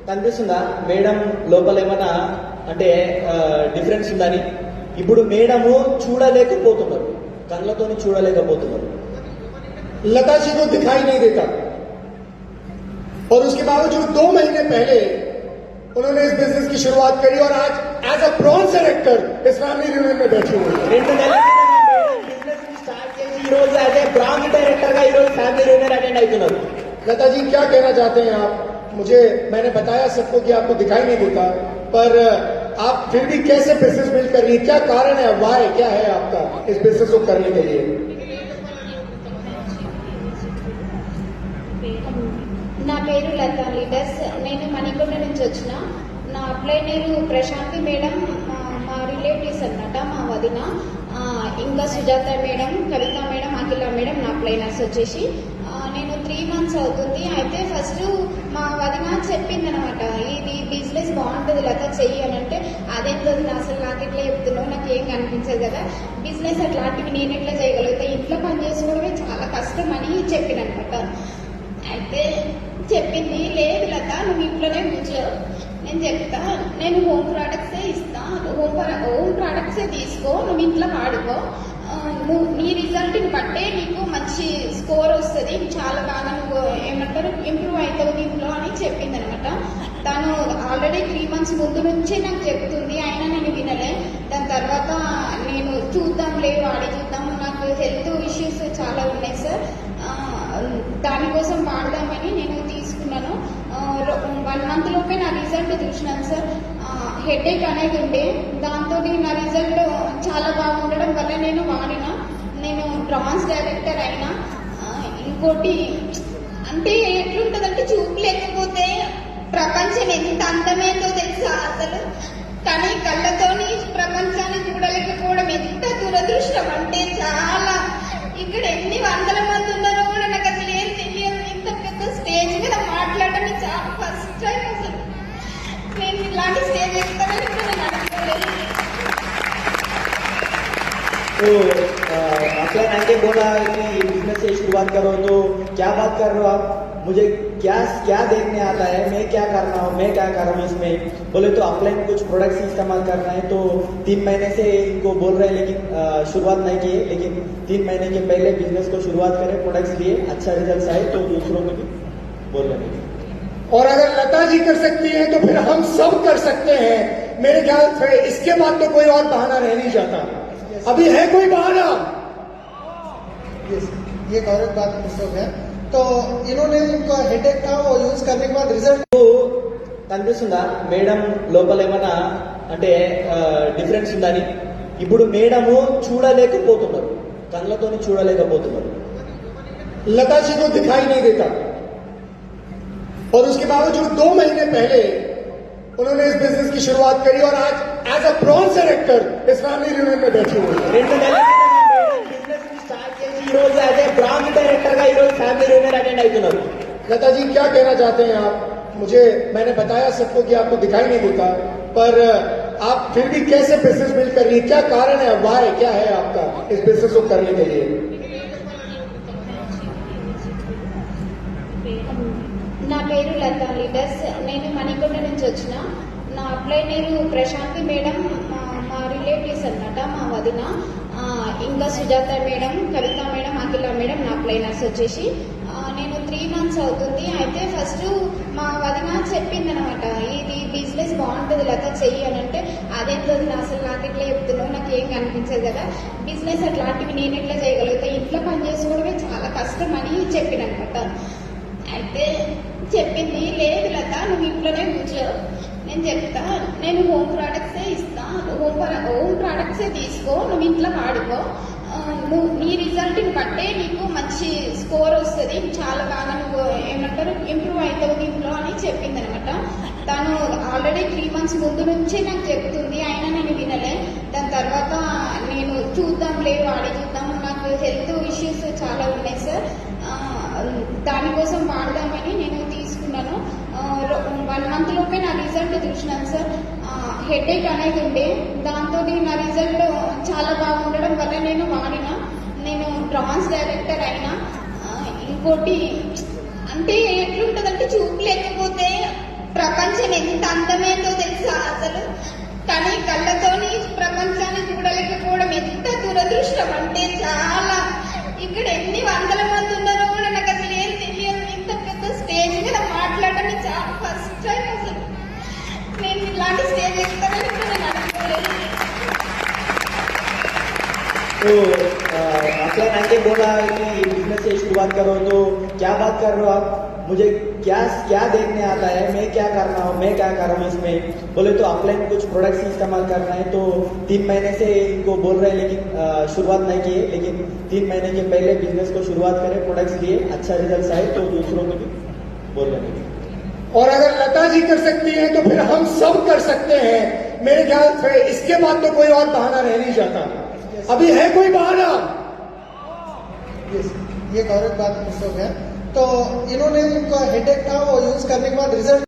కనిపిస్తుందా మేడం లోపల ఏమైనా అంటే డిఫరెన్స్ ఉందని? ఇప్పుడు మేడము చూడలేకపోతున్నారు, కళ్ళతోని చూడలేకపోతున్నారు. लता जी को दिखाई नहीं देता और उसके बावजूद 2 महीने पहले उन्होंने इस बिजनेस की शुरुआत करी और आज एज अ ब्रॉन्ज डायरेक्टर इस फैमिली यूनियन में बैठी हुई है। 2 నెలల క్రితం బిజినెస్ స్టార్ట్ చేసి ఈ రోజు యాజ్ ఏ బ్రాంచ్ డైరెక్టర్ గా ఈ రోజు ఫ్యామిలీ యూనియన్ అటెండ్ అవుతున్నారు. लता जी क्या कहना चाहते हैं आप? मुझे मैंने बताया सबको कि आपको दिखाई नहीं देता, पर आप फिर भी कैसे बिजनेस बिल्ड कर रही है? क्या कारण है, वाई क्या है आपका इस बिजनेस को करने के लिए? నా పేరు లతా లీడర్స్. నేను మణికొండ నుంచి వచ్చిన. నా అప్లైనర్ ప్రశాంతి మేడం మా రిలేటివ్స్ అన్నమాట, మా వదిన. ఇంకా సుజాత మేడం, కవిత మేడం, అఖిల మేడం నా అప్లైనర్స్ వచ్చేసి. నేను 3 months అవుతుంది. అయితే ఫస్ట్ మా వదిన చెప్పిందనమాట, ఇది బిజినెస్ బాగుంటుంది లత చెయ్యి అని. అంటే అదేంటో అసలు నాకు ఎట్లా చెప్తున్నావు, నాకు ఏం కనిపించదు కదా, బిజినెస్ అట్లాంటివి నేను ఎట్లా చేయగలుగుతా, ఇంట్లో పని చేసుకోవడమే చాలా కష్టం అని చెప్పిననమాట. అయితే చెప్పింది, లేదు లత నువ్వు ఇంట్లోనే కూర్చో, నేను చెప్తా, నేను హోమ్ ప్రోడక్ట్సే ఇస్తా, హోమ్ ప్రోడక్ట్సే తీసుకో, నువ్వు ఇంట్లో వాడుకో, నువ్వు నీ రిజల్ట్ని బట్టే నీకు మంచి స్కోర్ వస్తుంది, చాలా బాగా నువ్వు ఏమంటారు ఇంప్రూవ్ అవుతావు దీంట్లో అని చెప్పింది అనమాట. తను ఆల్రెడీ 3 months ముందు నుంచే నాకు చెప్తుంది, అయినా నేను వినలే. దాని తర్వాత నేను చూద్దాంలే వాడి చూద్దాము, నాకు హెల్త్ ఇష్యూస్ చాలా ఉన్నాయి సార్, దానికోసం వాడదామని నేను తీసుకున్నాను. 1 month లోపే నా రిజల్ట్ చూసినాను సార్. హెడేక్ అనేది ఉండే, దాంతో నా రిజల్ట్ చాలా బాగుండడం వల్ల నేను వాడిన. నేను బ్రాంచ్ డైరెక్టర్ అయినా. ఇంకోటి అంటే ఎట్లుంటుందంటే, చూపు లేకపోతే ప్రపంచం ఎంత అందమేందో తెలుసా అసలు, కానీ కళ్ళతోని ప్రపంచాన్ని చూడలేకపోవడం ఎంత దురదృష్టం అంటే చాలా. ఇక్కడ ఎన్ని వందల మంది ఉన్నారో కూడా నాకు అసలు ఏం తెలియదు. ఇంత పెద్ద స్టేజ్ మీద మాట్లాడడం చాలా ఫస్ట్ టైం అసలు. నేను ఇలాంటి స్టేజ్ ఎక్కుతానని కూడా నేను అనుకోలేదు. तो अफसर ने बोला कि बिजनेस से शुरुआत करो, तो क्या बात कर रहे हो आप? मुझे क्या क्या देखने आता है, मैं क्या कर रहा हूँ, मैं क्या कर रहा हूँ इसमें? बोले तो ऑफलाइन कुछ प्रोडक्ट्स इस्तेमाल करना है, तो 3 महीने से इनको बोल रहे हैं, लेकिन शुरुआत नहीं किए, लेकिन 3 महीने के पहले बिजनेस को शुरुआत करें, प्रोडक्ट्स लिए, अच्छा रिजल्ट आए तो दूसरों को भी बोल रहे हैं। और अगर लता जी कर सकती हैं तो फिर हम सब कर सकते हैं। मेरे ख्याल से इसके बाद तो कोई और बहाना रह नहीं जाता। अभी है कोई बहाना? ये एक और बात मिस हो गया। तो इन्होंने इनका हेडेक था, वो यूज करने के बाद रिजल्ट కనిపిస్తుందా మేడం లోపల ఏమైనా అంటే డిఫరెన్స్ ఉందని? ఇప్పుడు మేడము చూడలేకపోతున్నారు, కళ్ళతోని చూడలేకపోతున్నారు. लता जी को दिखाई नहीं देता और उसके बावजूद 2 महीने पहले उन्होंने इस बिजनेस की शुरुआत करी और आज एज अ ब्रॉन्ज डायरेक्टर इस फैमिली यूनियन में बैठी हुई है। 2 నెలల క్రితం బిజినెస్ స్టార్ట్ చేసి ఈ రోజు యాజ్ ఏ బ్రాంచ్ డైరెక్టర్ గా ఈ రోజు ఫ్యామిలీ యూనియన్ అటెండ్ అవుతున్నారు. लता जी क्या कहना चाहते हैं आप? मुझे मैंने बताया सबको कि आपको दिखाई नहीं देता, पर आप फिर भी कैसे बिजनेस बिल्ड कर रही है? क्या कारण है, वाई क्या है आपका इस बिजनेस को करने के लिए? నా పేరు లతా లీడర్స్. నేను మణికొండ నుంచి వచ్చిన. నా అప్లైనర్ ప్రశాంతి మేడం మా రిలేటివ్స్ అన్నమాట, మా వదిన. ఇంకా సుజాత మేడం, కవిత మేడం, అఖిల మేడం నా అప్లైనర్స్ వచ్చేసి. నేను 3 months అవుతుంది. అయితే ఫస్ట్ మా వదిన చెప్పిందనమాట, ఇది బిజినెస్ బాగుంటుంది లత చెయ్యి అని. అంటే అదేంటో అసలు నాకు ఎట్లా చెప్తున్నావు, నాకు ఏం కనిపించదు కదా, బిజినెస్ అట్లాంటివి నేను ఎట్లా చేయగలుగుతా, ఇంట్లో పని చేసుకోవడమే చాలా కష్టం అని చెప్పిననమాట. అయితే చెప్పింది, లేదు లత నువ్వు ఇంట్లోనే కూర్చో, నేను చెప్తా, నేను హోమ్ ప్రోడక్ట్సే ఇస్తా, హోమ్ ప్రోడక్ట్సే తీసుకో, నువ్వు ఇంట్లో వాడుకో, నువ్వు నీ రిజల్ట్ని బట్టే నీకు మంచి స్కోర్ వస్తుంది, చాలా బాగా నువ్వు ఏమంటారు ఇంప్రూవ్ అవుతావు దీంట్లో అని చెప్పింది అనమాట. తను ఆల్రెడీ 3 months ముందు నుంచే నాకు చెప్తుంది, అయినా నేను వినలే. దాని తర్వాత నేను చూద్దాంలే వాడి చూద్దాము, నాకు హెల్త్ ఇష్యూస్ చాలా ఉన్నాయి సార్, దానికోసం వాడదామని నేను తీసుకున్నాను. 1 month లోపే నా రిజల్ట్ చూసినాను సార్. హెడేక్ అనేది ఉండే, దాంతో నా రిజల్ట్ చాలా బాగుండడం వల్ల నేను వాడిన. నేను బ్రాంచ్ డైరెక్టర్ అయినా. ఇంకోటి అంటే ఎట్లుంటుందంటే, చూపు లేకపోతే ప్రపంచం ప్రపంచం ఎంత అందమైందో తెలుసా అసలు. కానీ కళ్ళతోని ప్రపంచాన్ని చూడలేకపోవడం ఎంత దురదృష్టం అంటే చాలా. ఇక్కడ ఎన్ని వందల మంది ఉన్నారో కూడా నాకు అసలు ఏం తెలియదు. ఇంత పెద్ద స్టేజ్ మీద మాట్లాడడం చాలా ఫస్ట్ టైం అసలు. నేను ఇలాంటి స్టేజ్ ఎక్కుతానని కూడా నేను అనుకోలేదు. तो असलैन आके बोला कि बिजनेस से शुरुआत करो, तो क्या बात कर रहे हो आप? मुझे क्या क्या देखने आता है, मैं क्या करना हूँ, मैं क्या कर रहा हूँ इसमें? बोले तो ऑफलाइन कुछ प्रोडक्ट्स इस्तेमाल करना है, तो 3 महीने से इनको बोल रहे हैं, लेकिन शुरुआत नहीं किए, लेकिन 3 महीने के पहले बिजनेस को शुरुआत करें, प्रोडक्ट्स लिए अच्छा रिजल्ट आए तो दूसरों को भी बोल रहे हैं. और अगर लता जी कर सकती हैं तो फिर हम सब कर सकते हैं. मेरे ख्याल से इसके बाद तो कोई और बहाना रह नहीं जाता. अभी है कोई बहाना? Yes, ये गौरव बात मिस हो गया. तो इन्होंने इनका हेडेक था वो यूज करने के बाद रिजल्ट